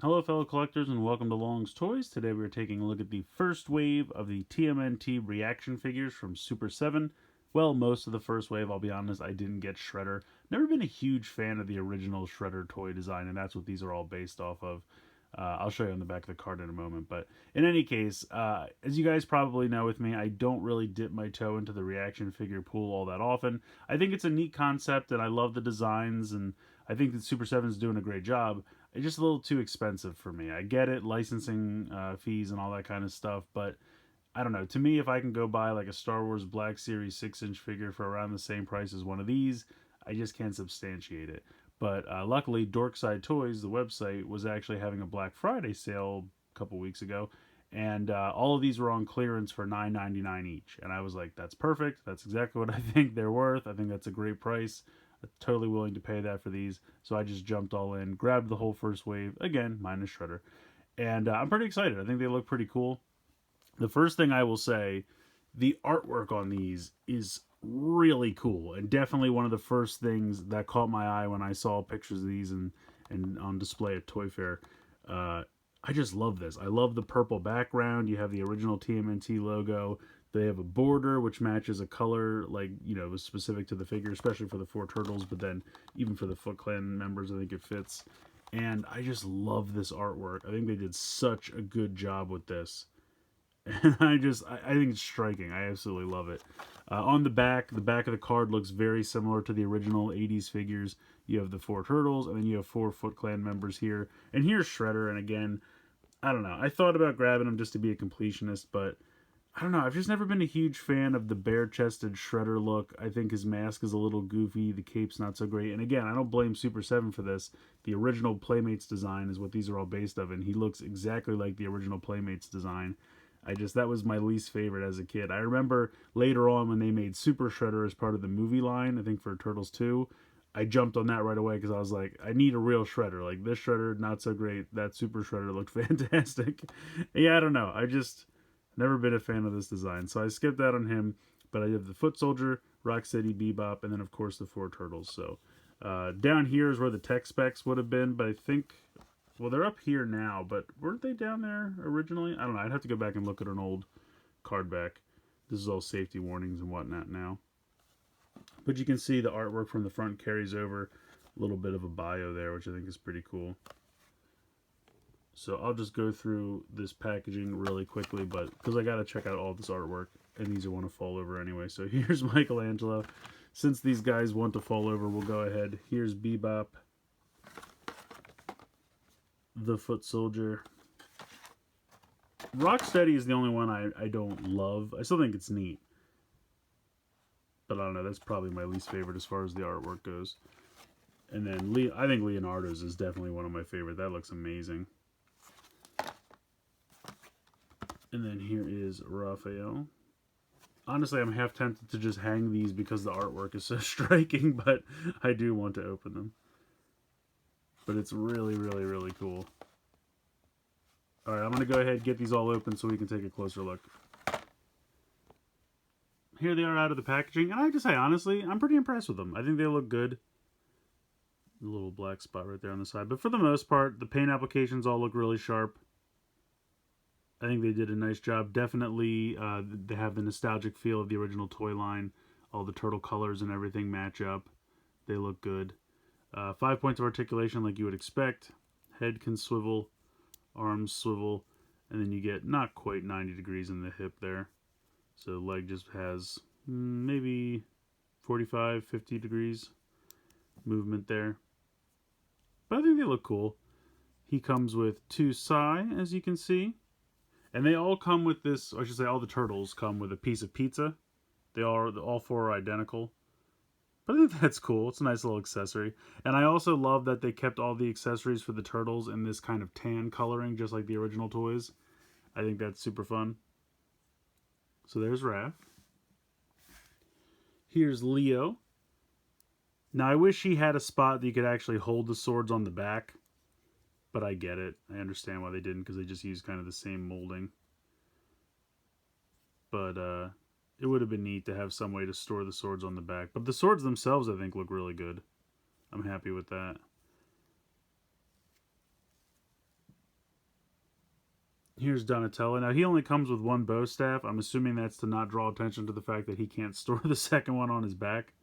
Hello, fellow collectors, and welcome to Long's Toys. Today we're taking a look at the first wave of the TMNT reaction figures from Super 7. Well, most of the first wave, I'll be honest, I didn't get Shredder. Never been a huge fan of the original Shredder toy design, and that's what these are all based off of. I'll show you on the back of the card in a moment. But in any case, as you guys probably know with me, I don't really dip my toe into the reaction figure pool all that often. I think it's a neat concept, and I love the designs, and I think that Super 7 is doing a great job. It's just a little too expensive for me. I get it, licensing fees and all that kind of stuff, but I don't know. To me, if I can go buy like a Star Wars Black Series 6-inch figure for around the same price as one of these, I just can't substantiate it. But luckily, Dorkside Toys, the website, was actually having a Black Friday sale a couple weeks ago, and all of these were on clearance for $9.99 each. And I was like, "That's perfect. That's exactly what I think they're worth. I think that's a great price. I'm totally willing to pay that for these." So I just jumped all in, grabbed the whole first wave again, minus Shredder, and I'm pretty excited. I think they look pretty cool. The first thing I will say, the artwork on these is really cool, and definitely one of the first things that caught my eye when I saw pictures of these and on display at Toy Fair. Uh, I just love this. I love the purple background. You have the original TMNT logo. They have a border which matches a color like was specific to the figure, especially for the four turtles. But then even for the Foot Clan members, I think it fits. And I just love this artwork. I think they did such a good job with this. And I think it's striking. I absolutely love it. On the back of the card looks very similar to the original 80s figures. You have the four turtles, and then you have four Foot Clan members here. And here's Shredder, and again, I don't know. I thought about grabbing him just to be a completionist, but I don't know. I've just never been a huge fan of the bare-chested Shredder look. I think his mask is a little goofy. The cape's not so great. And again, I don't blame Super 7 for this. The original Playmates design is what these are all based of, and he looks exactly like the original Playmates design. That was my least favorite as a kid. I remember later on when they made Super Shredder as part of the movie line, I think for Turtles 2, I jumped on that right away because I was like, I need a real Shredder. Like, this Shredder, not so great. That Super Shredder looked fantastic. Yeah, I don't know. I just never been a fan of this design. So I skipped that on him. But I have the Foot Soldier, Rocksteady, Bebop, and then, of course, the four Turtles. So down here is where the tech specs would have been. But I think, well, they're up here now. But weren't they down there originally? I don't know. I'd have to go back and look at an old card back. This is all safety warnings and whatnot now. But you can see the artwork from the front carries over. A little bit of a bio there, which I think is pretty cool. So I'll just go through this packaging really quickly, but because I got to check out all this artwork, and these are want to fall over anyway. So here's Michelangelo. Since these guys want to fall over, we'll go ahead. Here's Bebop, the Foot Soldier. Rocksteady is the only one I don't love. I still think it's neat, but I don't know. That's probably my least favorite as far as the artwork goes. And then I think Leonardo's is definitely one of my favorite. That looks amazing. And then here is Raphael. Honestly, I'm half tempted to just hang these because the artwork is so striking, but I do want to open them. But it's really, really, really cool. Alright, I'm going to go ahead and get these all open so we can take a closer look. Here they are out of the packaging, and I have to say, honestly, I'm pretty impressed with them. I think they look good. A little black spot right there on the side. But for the most part, the paint applications all look really sharp. I think they did a nice job. Definitely, they have the nostalgic feel of the original toy line. All the turtle colors and everything match up. They look good. 5 points of articulation like you would expect. Head can swivel, arms swivel, and then you get not quite 90 degrees in the hip there. So the leg just has maybe 45, 50 degrees movement there. But I think they look cool. He comes with two sai, as you can see. And they all come with this, or I should say all the turtles come with a piece of pizza. All four are identical. But I think that's cool. It's a nice little accessory. And I also love that they kept all the accessories for the turtles in this kind of tan coloring, just like the original toys. I think that's super fun. So there's Raph. Here's Leo. Now I wish he had a spot that you could actually hold the swords on the back. But I get it. I understand why they didn't, because they just used kind of the same molding. But it would have been neat to have some way to store the swords on the back. But the swords themselves, I think, look really good. I'm happy with that. Here's Donatello. Now, he only comes with one bow staff. I'm assuming that's to not draw attention to the fact that he can't store the second one on his back.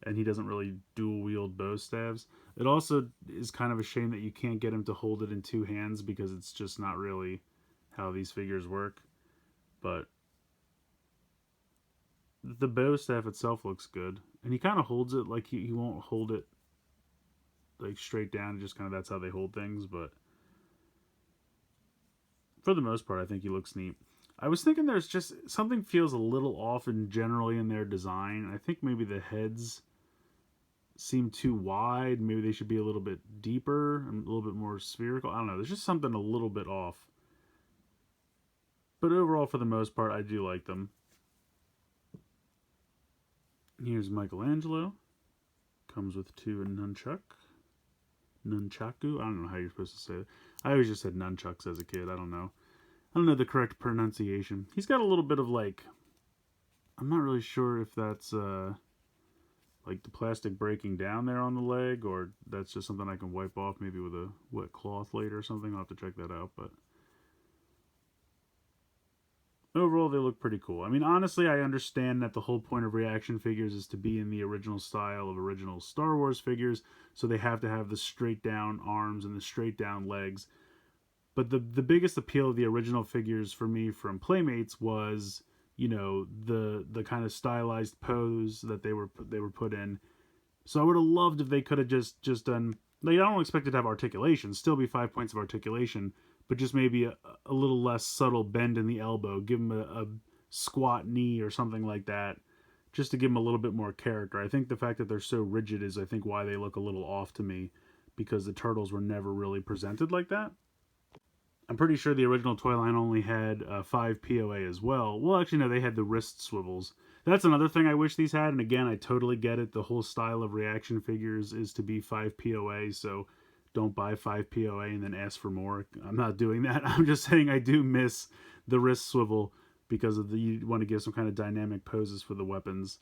And he doesn't really dual wield bow staves. It also is kind of a shame that you can't get him to hold it in two hands because it's just not really how these figures work. But the bow staff itself looks good. And he kind of holds it like he won't hold it like straight down. Just kind of that's how they hold things. But for the most part, I think he looks neat. I was thinking there's just something feels a little off in generally in their design. I think maybe the heads seem too wide. Maybe they should be a little bit deeper and a little bit more spherical. I don't know. There's just something a little bit off. But overall, for the most part, I do like them. Here's Michelangelo. Comes with two nunchuck. Nunchaku? I don't know how you're supposed to say it. I always just said nunchucks as a kid. I don't know. I don't know the correct pronunciation. He's got a little bit of like... I'm not really sure if that's like the plastic breaking down there on the leg, or that's just something I can wipe off maybe with a wet cloth later or something. I'll have to check that out. But overall, they look pretty cool. I mean, honestly, I understand that the whole point of reaction figures is to be in the original style of original Star Wars figures, so they have to have the straight down arms and the straight down legs. But the biggest appeal of the original figures for me from Playmates was, you know, the kind of stylized pose that they were put in. So I would have loved if they could have just done. Like, I don't expect it to have articulation, still be 5 points of articulation, but just maybe a little less subtle bend in the elbow. Give them a squat knee or something like that, just to give them a little bit more character. I think the fact that they're so rigid is, I think, why they look a little off to me, because the turtles were never really presented like that. I'm pretty sure the original toy line only had 5 POA as well. Well, actually, no, they had the wrist swivels. That's another thing I wish these had, and again, I totally get it. The whole style of reaction figures is to be 5 POA, so don't buy 5 POA and then ask for more. I'm not doing that. I'm just saying I do miss the wrist swivel because of you want to give some kind of dynamic poses for the weapons.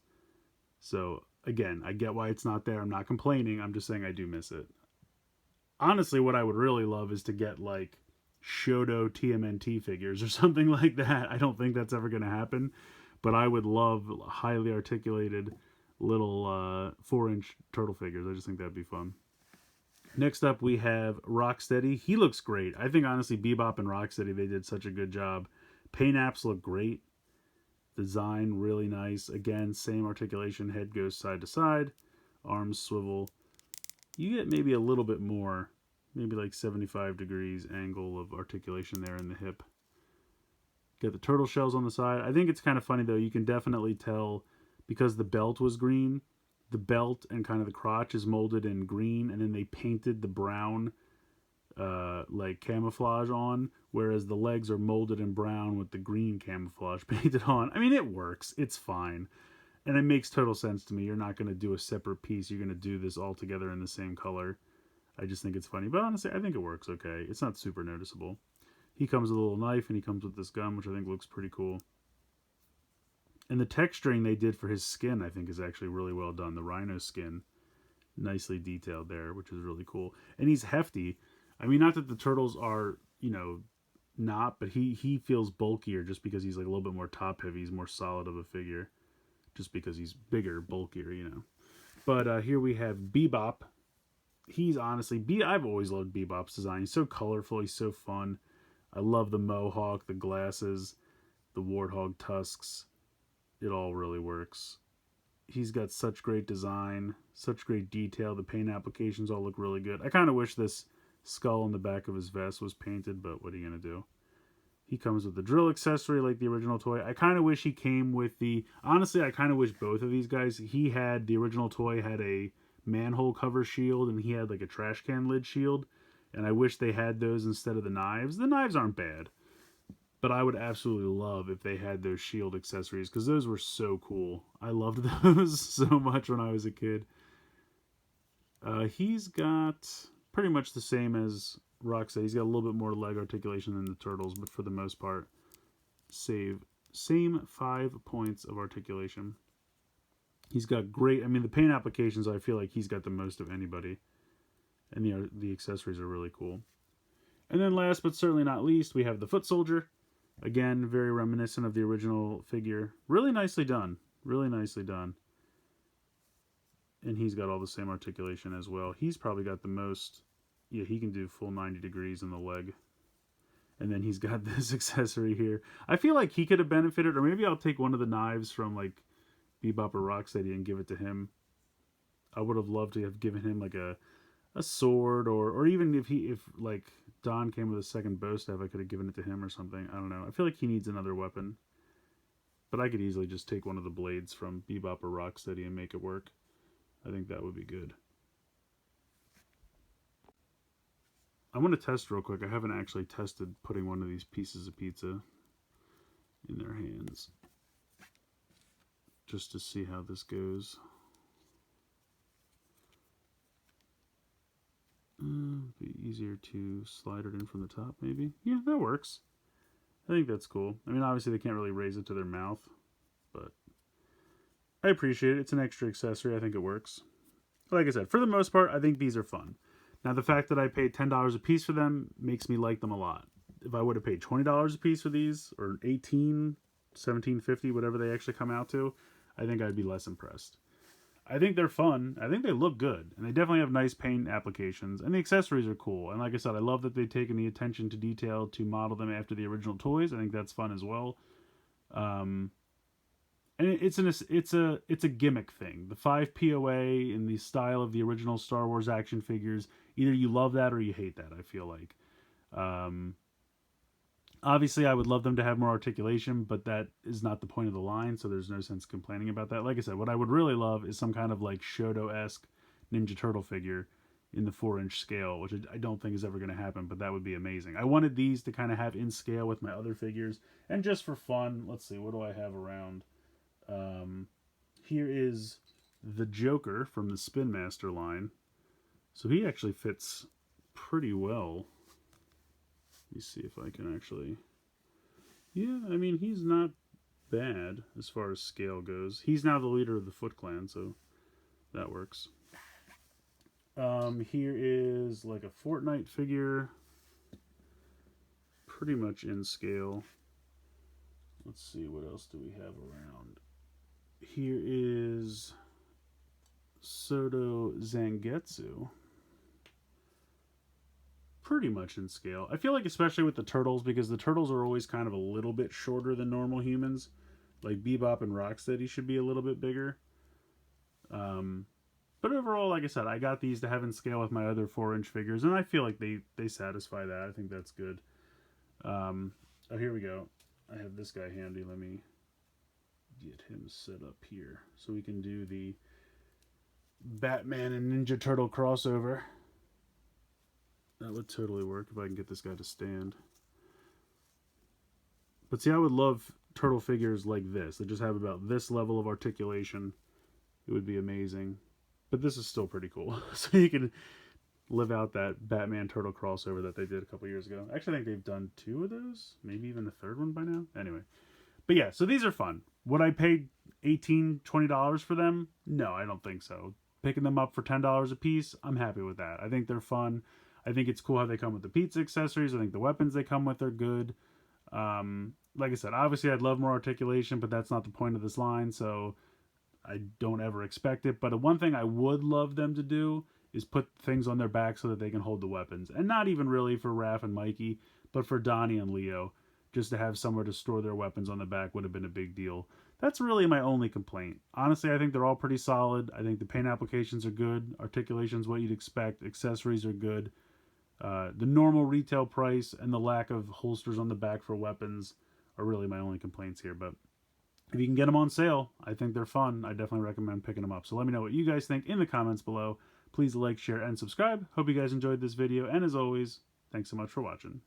So, again, I get why it's not there. I'm not complaining. I'm just saying I do miss it. Honestly, what I would really love is to get, like, Shoto TMNT figures or something like that. I don't think that's ever going to happen, but I would love highly articulated little 4-inch turtle figures. I just think that'd be fun. Next up, we have Rocksteady. He looks great. I think, honestly, Bebop and Rocksteady, they did such a good job. Paint apps look great. Design, really nice. Again, same articulation. Head goes side to side. Arms swivel. You get maybe a little bit more, maybe like 75 degrees angle of articulation there in the hip. Get the turtle shells on the side. I think it's kind of funny, though. You can definitely tell, because the belt was green, the belt and kind of the crotch is molded in green, and then they painted the brown like camouflage on, whereas the legs are molded in brown with the green camouflage painted on. I mean, it works. It's fine. And it makes total sense to me. You're not going to do a separate piece. You're going to do this all together in the same color. I just think it's funny. But honestly, I think it works okay. It's not super noticeable. He comes with a little knife, and he comes with this gun, which I think looks pretty cool. And the texturing they did for his skin, I think, is actually really well done. The rhino skin, nicely detailed there, which is really cool. And he's hefty. I mean, not that the turtles are, you know, not, but he feels bulkier just because he's like a little bit more top heavy. He's more solid of a figure just because he's bigger, bulkier, you know. But here we have Bebop. He's honestly, I've always loved Bebop's design. He's so colorful. He's so fun. I love the mohawk, the glasses, the warthog tusks. It all really works. He's got such great design, such great detail. The paint applications all look really good. I kind of wish this skull on the back of his vest was painted, but what are you going to do? He comes with the drill accessory like the original toy. I kind of wish he came with the... Honestly, I kind of wish both of these guys... the original toy had a manhole cover shield, and he had like a trash can lid shield. And I wish they had those instead of the knives. The knives aren't bad. But I would absolutely love if they had those shield accessories, because those were so cool. I loved those so much when I was a kid. He's got pretty much the same as Rocksteady. He's got a little bit more leg articulation than the turtles, but for the most part, same 5 points of articulation. He's got great... I mean, the paint applications, I feel like he's got the most of anybody. And the accessories are really cool. And then last but certainly not least, we have the foot soldier. Again, very reminiscent of the original figure. Really nicely done. Really nicely done. And he's got all the same articulation as well. He's probably got the most... Yeah, he can do full 90 degrees in the leg. And then he's got this accessory here. I feel like he could have benefited, or maybe I'll take one of the knives from, like, Bebop or Rocksteady and give it to him. I would have loved to have given him, like, a sword, or even if like Don came with a second bow staff, I could have given it to him or something. I don't know. I feel like he needs another weapon, but I could easily just take one of the blades from Bebop or Rocksteady and make it work. I think that would be good. I want to test real quick. I haven't actually tested putting one of these pieces of pizza in their hands, just to see how this goes. Be easier to slide it in from the top, maybe. Yeah, that works. I think that's cool. I mean, obviously they can't really raise it to their mouth, but I appreciate it. It's an extra accessory. I think it works. Like I said, for the most part, I think these are fun. Now, the fact that I paid $10 a piece for them makes me like them a lot. If I would have paid $20 a piece for these, or $18, $17.50, whatever they actually come out to, I think I'd be less impressed. I think they're fun. I think they look good. And they definitely have nice paint applications. And the accessories are cool. And like I said, I love that they've taken the attention to detail to model them after the original toys. I think that's fun as well. And it's a gimmick thing. The 5 POA in the style of the original Star Wars action figures. Either you love that or you hate that, I feel like. Obviously, I would love them to have more articulation, but that is not the point of the line, so there's no sense complaining about that. Like I said, what I would really love is some kind of like Shoto-esque Ninja Turtle figure in the 4-inch scale, which I don't think is ever going to happen, but that would be amazing. I wanted these to kind of have in scale with my other figures, and just for fun, let's see, what do I have around? Here is the Joker from the Spin Master line. So he actually fits pretty well. Let me see if I can actually... Yeah, I mean, he's not bad as far as scale goes. He's now the leader of the Foot Clan, so that works. Here is like a Fortnite figure. Pretty much in scale. Let's see, what else do we have around? Here is Soto Zangetsu. Pretty much in scale. I feel like especially with the turtles, because the turtles are always kind of a little bit shorter than normal humans. Like Bebop and Rocksteady should be a little bit bigger. But overall, like I said, I got these to have in scale with my other 4-inch figures, and I feel like they satisfy that. I think that's good. Oh, here we go. I have this guy handy. Let me get him set up here so we can do the Batman and Ninja Turtle crossover. That would totally work if I can get this guy to stand. But see, I would love turtle figures like this. They just have about this level of articulation. It would be amazing. But this is still pretty cool. So you can live out that Batman Turtle crossover that they did a couple years ago. Actually, I think they've done 2 of those. Maybe even the 3rd one by now. Anyway. But yeah, so these are fun. Would I pay $18, $20 for them? No, I don't think so. Picking them up for $10 a piece, I'm happy with that. I think they're fun. I think it's cool how they come with the pizza accessories. I think the weapons they come with are good. Like I said, obviously I'd love more articulation, but that's not the point of this line, so I don't ever expect it. But one thing I would love them to do is put things on their back so that they can hold the weapons. And not even really for Raph and Mikey, but for Donnie and Leo. Just to have somewhere to store their weapons on the back would have been a big deal. That's really my only complaint. Honestly, I think they're all pretty solid. I think the paint applications are good. Articulation's what you'd expect. Accessories are good. The normal retail price and the lack of holsters on the back for weapons are really my only complaints here. But if you can get them on sale, I think they're fun. I definitely recommend picking them up. So let me know what you guys think in the comments below. Please like, share, and subscribe. Hope you guys enjoyed this video. And as always, thanks so much for watching.